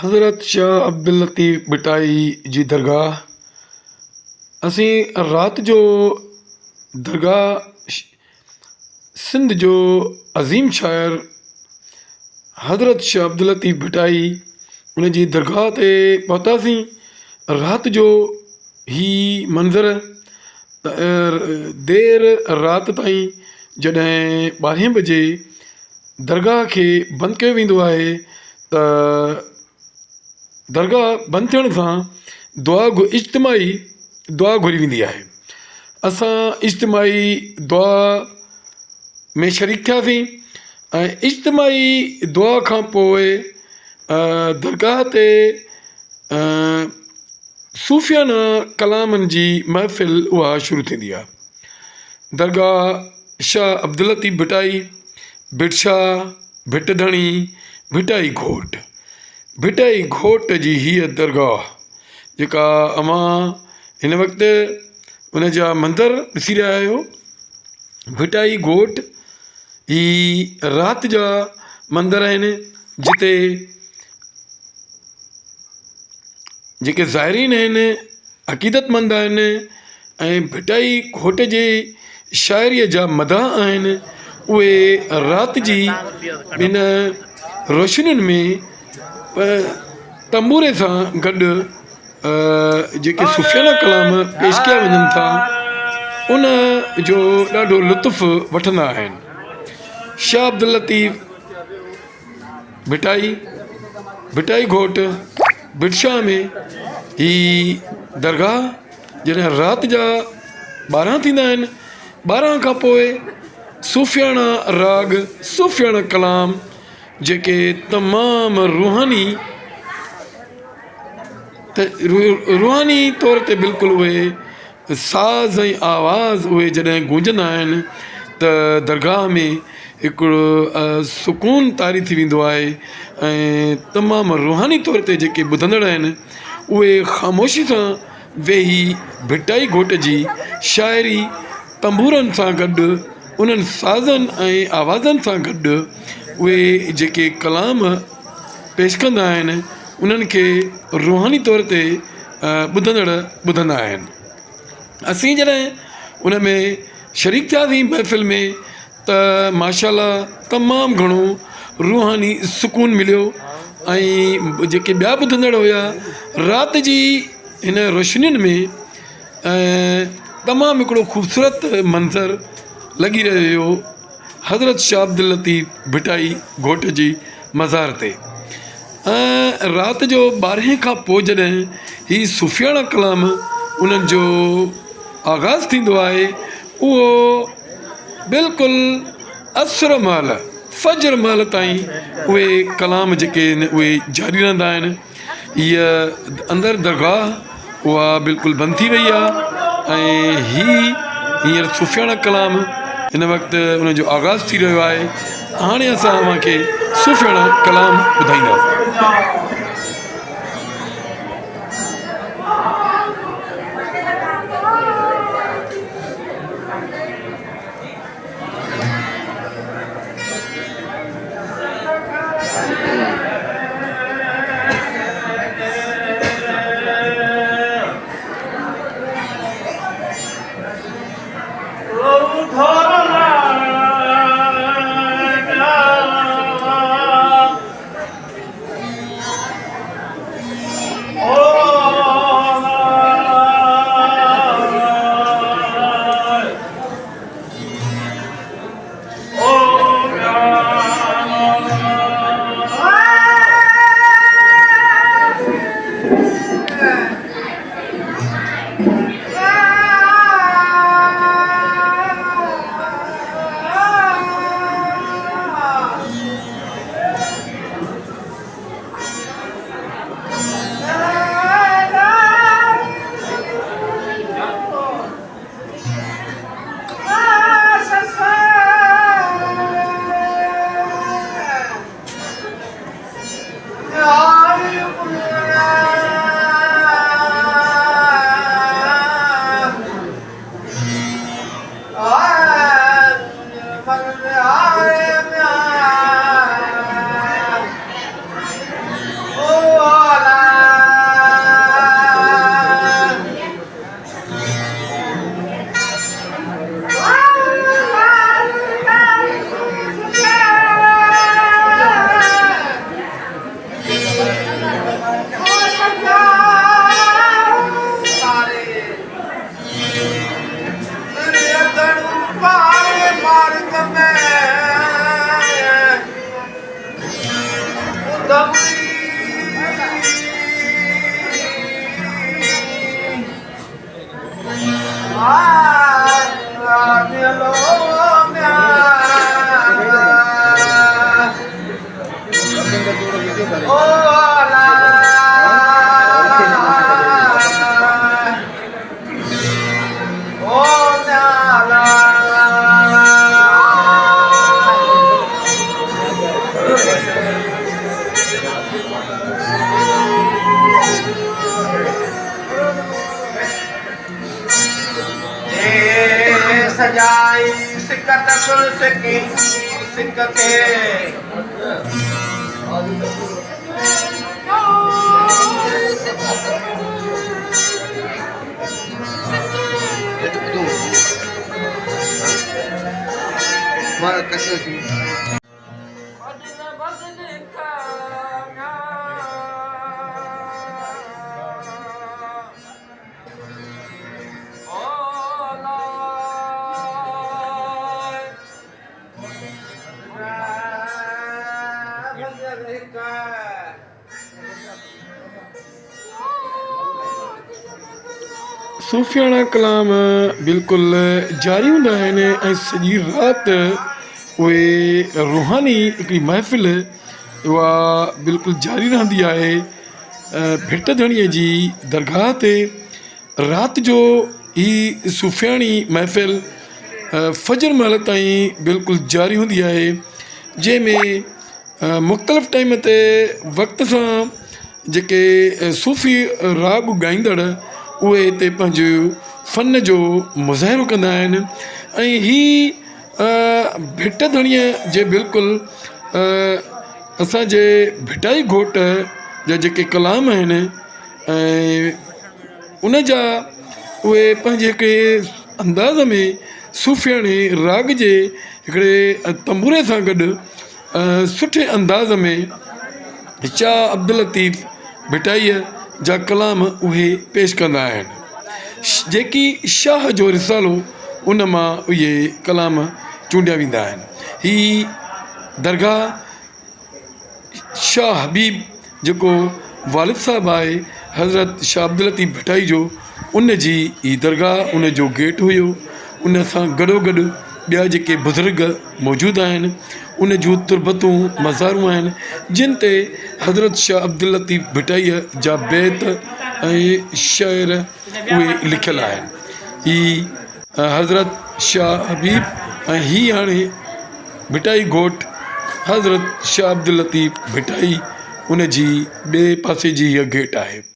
हज़रत शाह अब्दुल लतीफ़ भिटाई जी दरगाह। असीं रात जो दरगाह सिंध जो अज़ीम शाइर हज़रत शाह अब्दुल लतीफ़ भिटाई उन जी दरगाह ते पहुतासीं। रात जो ही मंज़र देर रात ताईं जॾहिं 12 बजे दरगाह खे बंदि कयो वेंदो आहे त दरगाह बंदि थियण सां इज्तिमाही दुआ घुरी वेंदी आहे। असां इज्तिमाही दुआ में शरीक थियासीं ऐं इज्तिमाही दुआ खां पोइ दरगाह ते सूफ़ियाना कलामनि जी महफ़िल उहा शुरू थींदी आहे। दरगाह शाह अब्दुल लतीफ़ भिटाई, भिटशाह, भिटधणी, भिटाई घोट, भिटाई घोट जी हीअ दरगाह जेका अवां हिन वक़्तु उन जा मंदर ॾिसी रहिया आहियो। भिटाई घोट ही राति जा मंदर आहिनि जिते जेके ज़ाइरीन आहिनि, अक़ीदतमंद आहिनि ऐं भिटाई घोट जे शाइरीअ जा मदाह आहिनि, उहे राति जी इन रोशनियुनि में तंबूरे सां गॾु जेके सूफ़ियाना कलाम पेश कया वञनि था उन जो ॾाढो लुत्फ़ वठंदा आहिनि। शाह अब्दुल लतीफ़ भिटाई, भिटाई घोट, भिटशाह में ही दरगाह जॾहिं राति जा 12 थींदा आहिनि, 12 खां पोइ सूफ़ियाना राग, सूफ़ियाना कलाम जेके तमामु रूहानी तौर ते बिल्कुलु उहे साज़ ऐं आवाज़ उहे जॾहिं गूंजंदा आहिनि त दरगाह में हिकिड़ो सुकून तारी थी वेंदो आहे ऐं तमामु रूहानी तौर ते जेके ॿुधंदड़ आहिनि उहे ख़ामोशी सां वेही भिटाई घोट जी शाइरी तंबूरनि सां गॾु उन्हनि साज़नि ऐं आवाज़नि सां गॾु उहे जेके कलाम पेश कंदा आहिनि उन्हनि खे रूहानी तौर ते ॿुधंदा आहिनि। असीं जॾहिं उन में शरीक थियासीं महफ़िल में त माशाअल्लाह तमामु घणो रूहानी सुकून मिलियो ऐं जेके ॿिया ॿुधंदड़ हुया राति जी हिन रोशनियुनि में तमामु हिकिड़ो ख़ूबसूरत मंज़र लॻी रहियो हुयो हज़रत शाह अब्दुल लतीफ़ भिटाई घोट जी मज़ार ते। राति जो 12 खां पोइ जॾहिं ही सूफ़ियाना कलाम उन्हनि जो आगाज़ थींदो आहे उहो बिल्कुलु असर महिल फजर महिल ताईं उहे कलाम जेके आहिनि उहे जारी रहंदा आहिनि। हीअ अंदरि दरगाह उहा बिल्कुलु बंदि थी वई आहे ऐं हींअर सूफ़ियाना कलाम हिन वक़्तु उन जो आगाज़ थी रहियो आहे। हाणे असां तव्हांखे सूफ़ियाना कलाम ॿुधाईंदासीं। सजाई सिकत सुल सिकी सिक के सूफ़ियाना कलाम बिल्कुलु जारी हूंदा आहिनि ऐं सॼी राति उहे रूहानी हिकिड़ी महफ़िल उहा बिल्कुलु जारी रहंदी आहे भिट धणीअ जी दरगाह ते राति जो ही सूफ़ियानी महफ़िल फजर महिल ताईं बिल्कुलु जारी हूंदी आहे जंहिंमें मुख़्तलिफ़ टाइम ते वक़्त सां जेके सूफ़ी राग ॻाईंदड़ उहे हिते पंहिंजो फ़न जो मुज़ाहिरो कंदा आहिनि ऐं ही भिट धणीअ जे बिल्कुलु असांजे भिटाई घोट जा जेके कलाम आहिनि ऐं उन जा उहे पंहिंजे हिकिड़े अंदाज़ में सूफ़ियाने राग जे हिकिड़े तंबूरे सां गॾु सुठे अंदाज़ में शाह अब्दुल लतीफ़ भिटाईअ जा कलाम उहे पेश कंदा आहिनि जेकी शाह जो रिसालो उन मां उहे कलाम चूंडिया वेंदा आहिनि ही दरगाह शाह हबीब जेको वालिद साहिबु आहे हज़रत शाह अब्दुल लतीफ़ भिटाई जो उन जी ही दरगाह उन जो गेट हुयो उन सां गॾोगॾु ॿिया जेके बुज़ुर्ग मौजूदु आहिनि उन जूं तुरबतूं मज़ारूं आहिनि जिन ते हज़रत शाह अब्दुल लतीफ़ भिटाईअ जा बैत ऐं शेर उहे लिखियलु आहिनि ही हज़रत शाह हबीब ऐं ही हाणे भिटाई घोट हज़रत शाह अब्दुल लतीफ़ भिटाई उन जी ॿिए पासे जी हीअ गेट आहे।